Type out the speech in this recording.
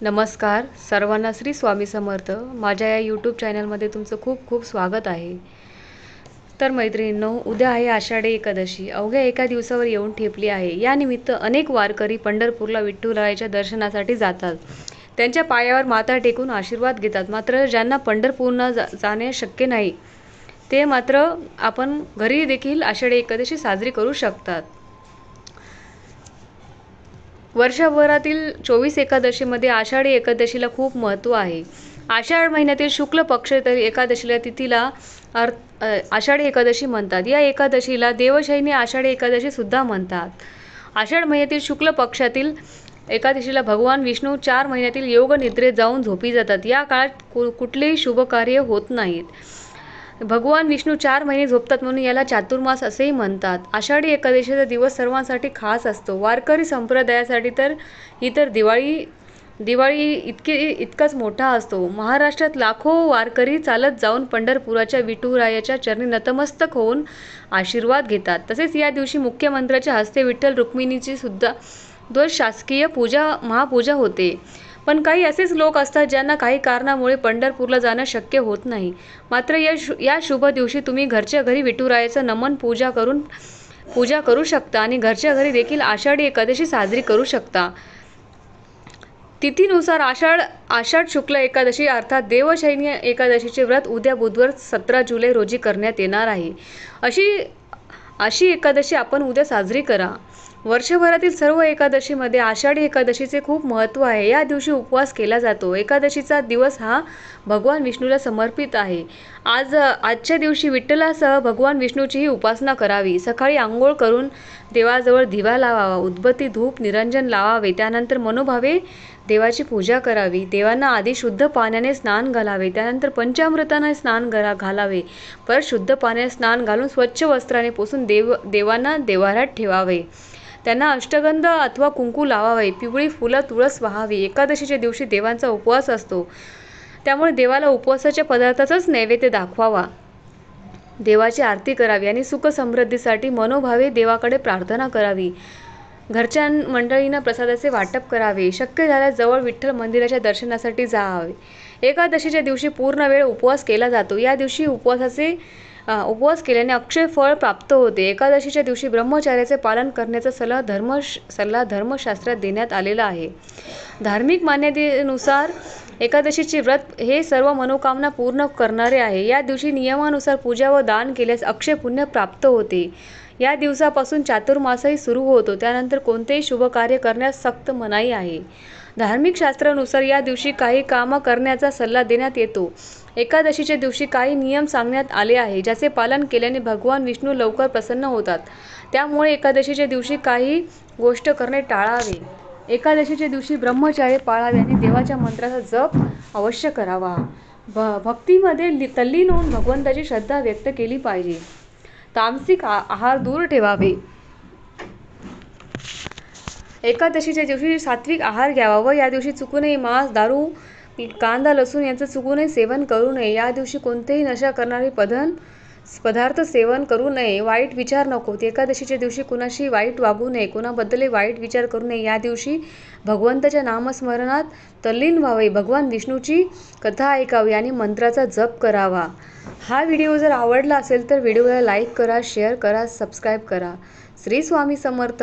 नमस्कार सर्वांना श्री स्वामी समर्थ। माझ्या या यूट्यूब चॅनलमध्ये तुमचं खूप खूप स्वागत आहे। तर मैत्रिणींनो, उद्या आहे आषाढी एकादशी, अवघ्या एका दिवसावर येऊन ठेपली आहे। या निमित्त अनेक वारकरी पंढरपूरला विठ्ठलरायाच्या दर्शनासाठी जातात, त्यांच्या पायावर माथा टेकून आशीर्वाद घेतात। मात्र ज्यांना पंढरपूरला जाणे शक्य नाही, ते मात्र आपण घरी देखील आषाढी एकादशी साजरी करू शकतात। वर्षभरातील 24 एकादशीमध्ये आषाढी एकादशीला खूप महत्त्व आहे। आषाढ महिन्यातील शुक्ल पक्ष एकादशीला तिथीला आषाढी एकादशी म्हणतात। या एकादशीला देवशयनी आषाढी एकादशी सुद्धा म्हणतात। आषाढ महिन्यातील शुक्ल पक्षातील एकादशीला भगवान विष्णू 4 महिन्यातील योग निद्रेत जाऊन झोपी जातात। या काळात कुठलेही शुभ कार्य होत नाहीत। भगवान विष्णू 4 महिने झोपतात म्हणून याला चातुर्मास असेही म्हणतात। आषाढी एकादशीचा दिवस सर्वांसाठी खास असतो। वारकरी संप्रदायासाठी तर ही तर दिवाळी इतकाच मोठा असतो। महाराष्ट्रात लाखो वारकरी चालत जाऊन पंढरपुराच्या विठुरायाच्या चरणी नतमस्तक होऊन आशीर्वाद घेतात। तसेच या दिवशी मुख्यमंत्र्याच्या हस्ते विठ्ठल रुक्मिणीची सुद्धा शासकीय महापूजा होते। पण काही असेच लोक असतात ज्यांना काही कारणामुळे पंढरपूरला जाणं शक्य होत नाही। मात्र या शुभ दिवशी तुम्ही घरच्या घरी विठुरायाचं नमन पूजा करू शकता आणि घरच्या घरी देखील आषाढी एकादशी साजरी करू शकता। तिथीनुसार आषाढ शुक्ल एकादशी अर्थात देवशयनी एकादशीचे व्रत उद्या बुधवार 17 जुलै रोजी करण्यात येणार आहे। अशी एकादशी आपण उद्या साजरी करा। वर्षभरातील सर्व एकादशीमध्ये आषाढी एकादशीचे खूप महत्त्व आहे। या दिवशी उपवास केला जातो। एकादशीचा दिवस हा भगवान विष्णूला समर्पित आहे। आजच्या दिवशी विठ्ठलासह भगवान विष्णूचीही उपासना करावी। सकाळी आंघोळ करून देवाजवळ दिवा लावावा, उदबत्ती धूप निरंजन लावावे, त्यानंतर मनोभावे देवाची पूजा करावी। देवांना आधी शुद्ध पाण्याने स्नान घालावे, त्यानंतर पंचामृताने स्नान घालावे, परत शुद्ध पाण्याने स्नान घालून स्वच्छ वस्त्राने पुसून देवांना देव्हाऱ्यात ठेवावे। त्यांना अष्टगंध अथवा कुंकू लावावे, पिवळी फुलं तुळस वाहावी। एकादशीच्या दिवशी देवांचा उपवास असतो, त्यामुळे देवाला उपवासाच्या पदार्थाचाच नैवेद्य दाखवावा, देवाची आरती करावी आणि सुख समृद्धीसाठी मनोभावे देवाकडे प्रार्थना करावी। घरच्या मंडळींना प्रसादाचे वाटप करावे। शक्य झाल्यास जवळ विठ्ठल मंदिराच्या दर्शनासाठी जावे। एकादशीच्या दिवशी पूर्ण वेळ उपवास केला जातो। या दिवशी उपवास केल्याने अक्षय फळ प्राप्त होते। एकादशीच्या दिवशी ब्रह्मचर्याचे पालन करण्याचा सल्ला धर्मशास्त्रात देण्यात आलेला आहे। धार्मिक मान्यतेनुसार एकादशीचे व्रत हे सर्व मनोकामना पूर्ण करणारे आहे। या दिवशी नियमानुसार पूजा व दान केल्यास अक्षय पुण्य प्राप्त होते। या दिवसापासून चातुर्मासही सुरू होतो, त्यानंतर कोणतेही शुभ कार्य करण्यास सक्त मनाई आहे। धार्मिक शास्त्रानुसार या दिवशी काही काम करण्याचा सल्ला देण्यात येतो। एकादशीच्या दिवशी काही नियम सांगण्यात आले आहे, ज्याचे पालन केल्याने भगवान विष्णू लवकर प्रसन्न होतात। त्यामुळे एकादशीच्या दिवशी काही गोष्ट करणे टाळावे। एकादशीच्या दिवशी ब्रह्मचर्य पाळावे आणि देवाच्या मंत्राचा जप अवश्य करावा। भक्तीमध्ये तल्लीन होऊन भगवंताची श्रद्धा व्यक्त केली पाहिजे। तामसिक आहार दूर ठेवावे। एकादशीच्या दिवशी सात्विक आहार घ्यावा व या दिवशी चुकूनही मांस, दारू, कांदा, लसूण यांचं चुकूनही सेवन करू नये। या दिवशी कोणतेही नशा करणारे पदार्थ सेवन करू नये। वाईट विचार नकोत। एकादशीच्या दिवशी कुणाशी वाईट वागू नये, कुणाबद्दलही वाईट विचार करू नये। या दिवशी भगवंताच्या नामस्मरणात तल्लीन व्हावे, भगवान विष्णूची कथा ऐकावी आणि मंत्राचा जप करावा। हा व्हिडिओ जर आवडला असेल तर व्हिडिओला लाईक करा, शेअर करा, सबस्क्राईब करा। श्री स्वामी समर्थ।